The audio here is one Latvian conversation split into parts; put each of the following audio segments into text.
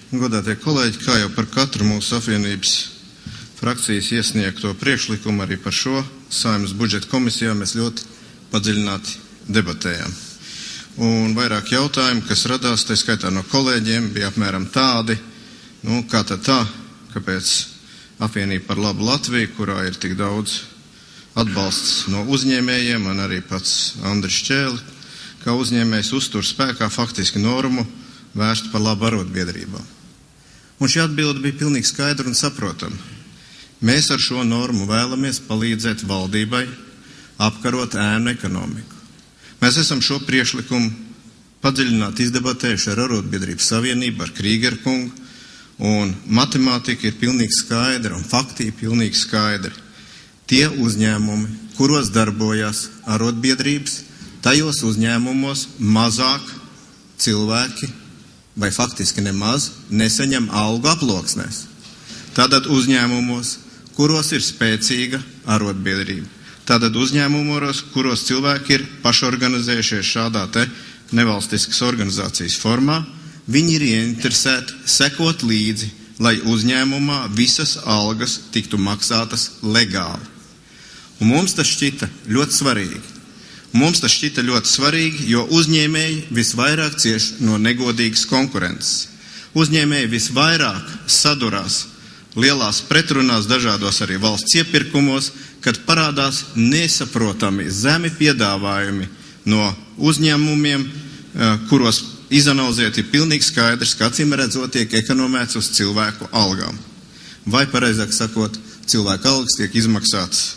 Godātie kolēģi, kā jau par katru mūsu apvienības frakcijas iesniegto priekšlikumu, arī par šo Saeimas budžeta komisijā mēs ļoti padziļināti debatējām. Un vairāk jautājumu, kas radās, tā skaitā no kolēģiem, bija apmēram tādi, kā tad tā, kāpēc apvienība par labu Latviju, kurā ir tik daudz atbalsts no uzņēmējiem, un arī pats Andris Čēli, kā uzņēmējs uztur spēkā faktiski normu vērstu par labu arotbiedrībām. Un šī atbilde bija pilnīgi skaidra un saprotama. Mēs ar šo normu vēlamies palīdzēt valdībai apkarot ēnu ekonomiku. Mēs esam šo priekšlikumu padziļināti izdebatējuši ar Arotbiedrības savienību, ar Krīgeru kungu, un matemātika ir pilnīgi skaidra un fakti ir pilnīgi skaidri. Tie uzņēmumi, kuros darbojas arotbiedrības, tajos uzņēmumos mazāk cilvēki, vai faktiski nemaz, nesaņem algu aploksnēs. Tātad uzņēmumos, kuros ir spēcīga arotbiedrība. Tātad uzņēmumos, kuros cilvēki ir pašorganizējušies šādā te nevalstiskas organizācijas formā, viņi ir ieinteresēti sekot līdzi, lai uzņēmumā visas algas tiktu maksātas legāli. Un mums tas šķita ļoti svarīgi. Mums tas šķita ļoti svarīgi, jo uzņēmēji visvairāk cieš no negodīgas konkurences. Uzņēmēji visvairāk sadurās lielās pretrunās dažādos arī valsts iepirkumos, kad parādās nesaprotami zemi piedāvājumi no uzņēmumiem, kuros izanalizēt ir pilnīgi skaidrs, ka acīm redzot tiek ekonomēts uz cilvēku algām. Vai pareizāk sakot, cilvēku algas tiek izmaksātas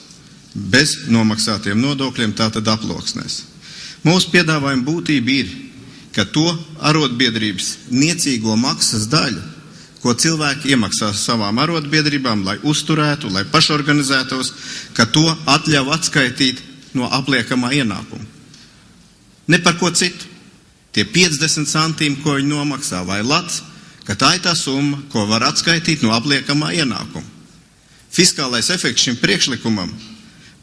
bez nomaksātiem nodokļiem, tātad aploksnēs. Mūsu piedāvājuma būtība ir, ka to arotbiedrības niecīgo maksas daļu, ko cilvēki iemaksās savām arotbiedrībām, lai uzturētu, lai pašorganizētos, ka to atļauj atskaitīt no apliekamā ienākuma. Ne par ko citu. Tie 50 centīmi, ko viņi nomaksā, vai lats, ka tā ir tā summa, ko var atskaitīt no apliekamā ienākuma. Fiskālais efekts šim priekšlikumam,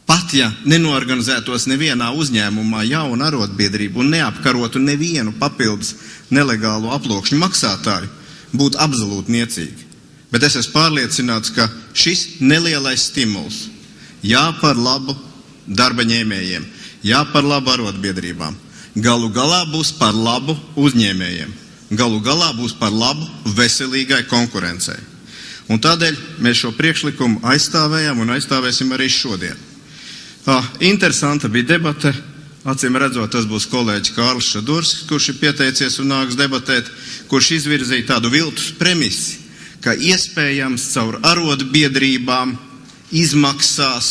pat ja nenoorganizētos nevienā uzņēmumā jauna arotbiedrība un neapkarotu nevienu papildus nelegālu aploksņu maksātāju, būtu absolūti niecīgi. Bet es esmu pārliecināts, ka šis nelielais stimuls par labu darba ņēmējiem, par labu arotbiedrībām, galu galā būs par labu uzņēmējiem, galu galā būs par labu veselīgai konkurencei. Un tādēļ mēs šo priekšlikumu aizstāvējam un aizstāvēsim arī šodien. Interesanta bija debate, acīm redzot, tas būs kolēģis Kārlis Šadurskis, kurš ir pieteicies un nāks debatēt, kurš izvirzīja tādu viltus premisi, ka iespējams caur arotbiedrībām izmaksās,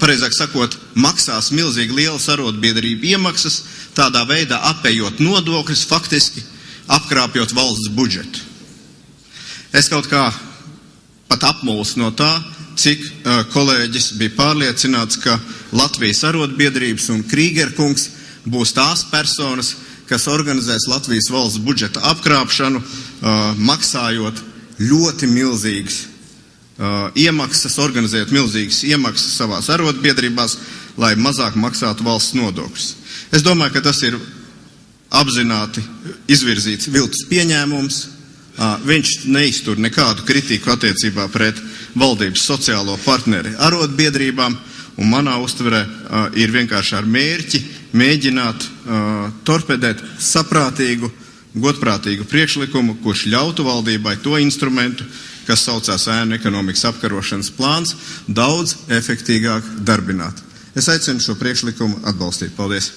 pareizāk sakot, maksās milzīgi lielas arotbiedrību iemaksas, tādā veidā apējot nodokļus, faktiski apkrāpjot valsts budžetu. Es kaut kā pat apmuls no tā, cik kolēģis bija pārliecināts, ka Latvijas arotbiedrības un Krīgeru kungs būs tās personas, kas organizēs Latvijas valsts budžeta apkrāpšanu, maksājot ļoti milzīgas iemaksas, organizējot milzīgas iemaksas savās arotbiedrībās, lai mazāk maksātu valsts nodokļus. Es domāju, ka tas ir apzināti izvirzīts viltus pieņēmums. Viņš neiztur nekādu kritiku attiecībā pret valdības sociālo partneri arotbiedrībām, un manā uztverē ir vienkārši ar mērķi mēģināt torpedēt saprātīgu, godprātīgu priekšlikumu, kurš ļautu valdībai to instrumentu, kas saucās ēnu ekonomikas apkarošanas plāns, daudz efektīgāk darbināt. Es aicinu šo priekšlikumu atbalstīt. Paldies!